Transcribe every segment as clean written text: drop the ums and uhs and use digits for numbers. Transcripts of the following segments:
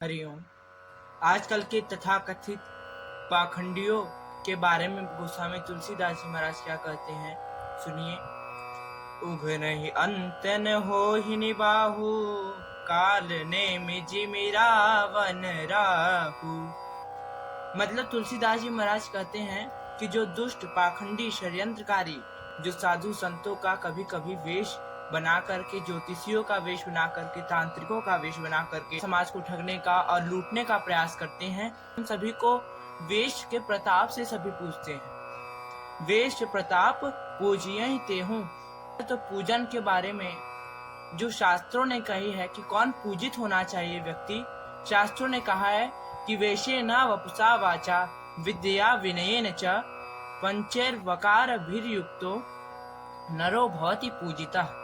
हरिओम। आजकल के तथाकथित पाखंडियों के बारे में गोस्वामी तुलसीदास जी महाराज क्या कहते हैं, सुनिए। उघ नहीं अंत न हो ही निबाहु, काल ने मिजी मिरावन राहु। मतलब तुलसीदास जी महाराज कहते हैं कि जो दुष्ट पाखंडी षड्यंत्रकारी, जो साधु संतों का कभी कभी वेश बना करके, ज्योतिषियों का वेश बना करके, तांत्रिकों का वेश बना करके समाज को ठगने का और लूटने का प्रयास करते हैं, उन सभी को वेश के प्रताप से सभी पूजते हैं। वेश प्रताप पूजिए ही तेहूं। तो पूजन के बारे में जो शास्त्रों ने कही है कि कौन पूजित होना चाहिए व्यक्ति, शास्त्रों ने कहा है कि वेशे न वपुषा वाचा विद्या विनयेन च पंचैर्वकारभिर्युक्तो नरो भवति पूजितः।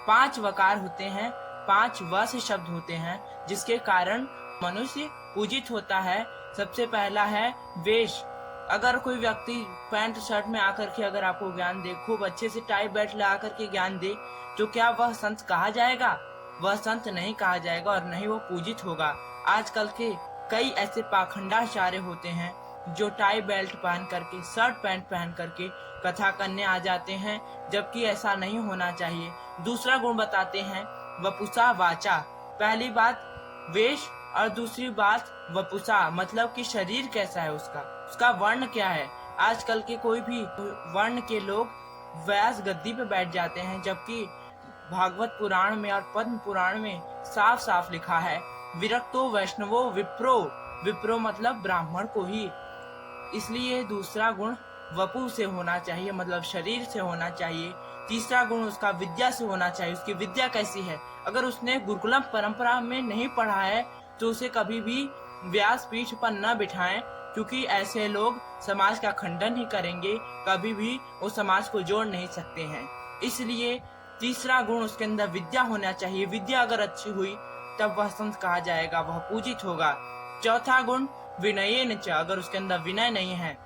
5 वकार होते हैं, 5 व से शब्द होते हैं, जिसके कारण मनुष्य पूजित होता है। सबसे पहला है वेश। अगर कोई व्यक्ति पैंट शर्ट में आकर के अगर आपको ज्ञान दे, खूब अच्छे से टाई बेल्ट लगा करके ज्ञान दे, तो क्या वह संत कहा जाएगा? वह संत नहीं कहा जाएगा और नहीं वो पूजित होगा। आजकल के कई ऐसे पाखंडाचार्य होते हैं जो टाई बेल्ट पहन करके, शर्ट पैंट पहन करके कथा करने आ जाते हैं, जबकि ऐसा नहीं होना चाहिए। दूसरा गुण बताते हैं वपुषा वाचा। पहली बात वेश और दूसरी बात वपुषा, मतलब कि शरीर कैसा है उसका वर्ण क्या है। आजकल के कोई भी वर्ण के लोग व्यास गद्दी पे बैठ जाते हैं, जबकि भागवत पुराण में और पद्म पुराण में साफ साफ लिखा है विरक्तो वैष्णवो विप्रो। विप्रो मतलब ब्राह्मण को ही। इसलिए दूसरा गुण वपु से होना चाहिए, मतलब शरीर से होना चाहिए। तीसरा गुण उसका विद्या से होना चाहिए। उसकी विद्या कैसी है? अगर उसने गुरुकुलम परंपरा में नहीं पढ़ा है तो उसे कभी भी व्यास पीठ पर न बिठाएं, क्योंकि ऐसे लोग समाज का खंडन ही करेंगे, कभी भी वो समाज को जोड़ नहीं सकते हैं। इसलिए तीसरा गुण उसके अंदर विद्या होना चाहिए। विद्या अगर अच्छी हुई तब वह संत कहा जाएगा, वह पूजित होगा। चौथा गुण विनयेन च। अगर उसके अंदर विनय नहीं है,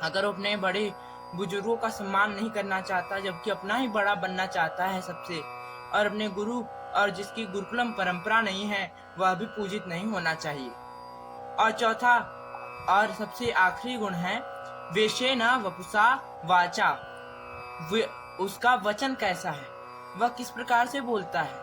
अगर वो अपने बड़े बुजुर्गों का सम्मान नहीं करना चाहता, जबकि अपना ही बड़ा बनना चाहता है सबसे, और अपने गुरु और जिसकी गुरुकुलम परंपरा नहीं है, वह भी पूजित नहीं होना चाहिए। और चौथा और सबसे आखिरी गुण है वेशेन वपुषा वाचा। उसका वचन कैसा है, वह किस प्रकार से बोलता है,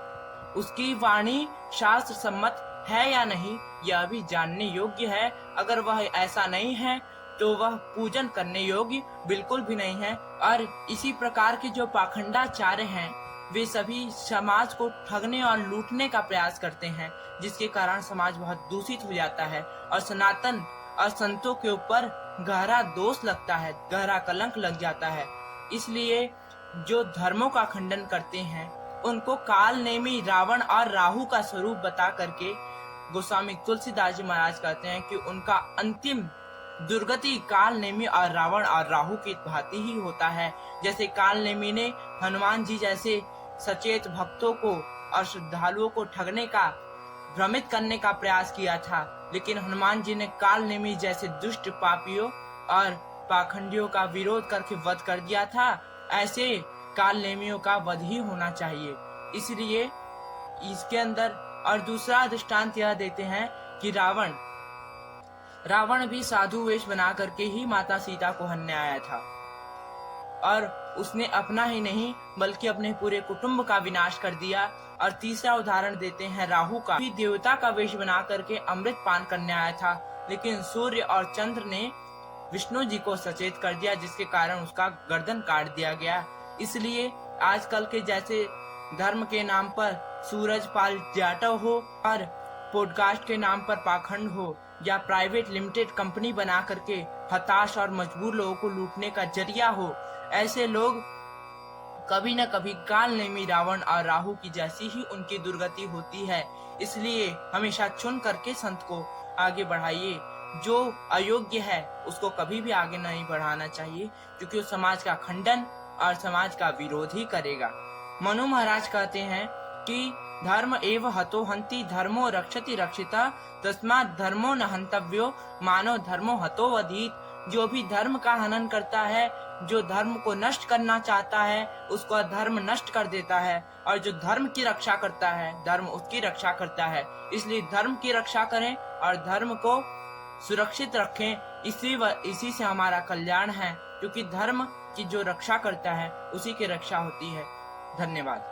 उसकी वाणी शास्त्र सम्मत है या नहीं, यह भी जानने योग्य है। अगर वह ऐसा नहीं है तो वह पूजन करने योग्य बिल्कुल भी नहीं है। और इसी प्रकार के जो पाखंडाचार्य हैं, वे सभी समाज को ठगने और लूटने का प्रयास करते हैं, जिसके कारण समाज बहुत दूषित हो जाता है और सनातन और संतों के ऊपर गहरा दोष लगता है, गहरा कलंक लग जाता है। इसलिए जो धर्मों का खंडन करते हैं उनको काल नेमी रावण और राहु का स्वरूप बता करके गोस्वामी तुलसीदास जी महाराज कहते हैं कि उनका अंतिम दुर्गति काल नेमी और रावण और राहु की भांति ही होता है। जैसे काल नेमी ने हनुमान जी जैसे सचेत भक्तों को और श्रद्धालुओं को ठगने का, भ्रमित करने का प्रयास किया था, लेकिन हनुमान जी ने काल नेमी जैसे दुष्ट पापियों और पाखंडियों का विरोध करके वध कर दिया था। ऐसे काल नेमियों का वध ही होना चाहिए। इसलिए इसके अंदर और दूसरा दृष्टांत यह देते हैं कि रावण भी साधु वेश बना करके ही माता सीता को हनने आया था, और उसने अपना ही नहीं बल्कि अपने पूरे कुटुंब का विनाश कर दिया। और तीसरा उदाहरण देते हैं राहु का, भी देवता का वेश बना करके अमृत पान करने आया था, लेकिन सूर्य और चंद्र ने विष्णु जी को सचेत कर दिया, जिसके कारण उसका गर्दन काट दिया गया। इसलिए आजकल के जैसे धर्म के नाम पर सूरज पाल जाटव हो, और पॉडकास्ट के नाम पर पाखंड हो, या प्राइवेट लिमिटेड कंपनी बना करके हताश और मजबूर लोगों को लूटने का जरिया हो, ऐसे लोग कभी न कभी काल नेमी रावण और राहु की जैसी ही उनकी दुर्गति होती है। इसलिए हमेशा चुन करके संत को आगे बढ़ाइए। जो अयोग्य है उसको कभी भी आगे नहीं बढ़ाना चाहिए, क्योंकि वो समाज का खंडन और समाज का विरोध ही करेगा। मनु महाराज कहते हैं कि धर्म एव हतो हंति धर्मो रक्षति रक्षिता तस्मात् धर्मो न हंतव्यो मानो धर्मो हतो वधीत। जो भी धर्म का हनन करता है, जो धर्म को नष्ट करना चाहता है, उसको धर्म नष्ट कर देता है, और जो धर्म की रक्षा करता है, धर्म उसकी रक्षा करता है। इसलिए धर्म की रक्षा करें और धर्म को सुरक्षित रखें। इसी से हमारा कल्याण है, क्योंकि धर्म की जो रक्षा करता है उसी की रक्षा होती है। धन्यवाद।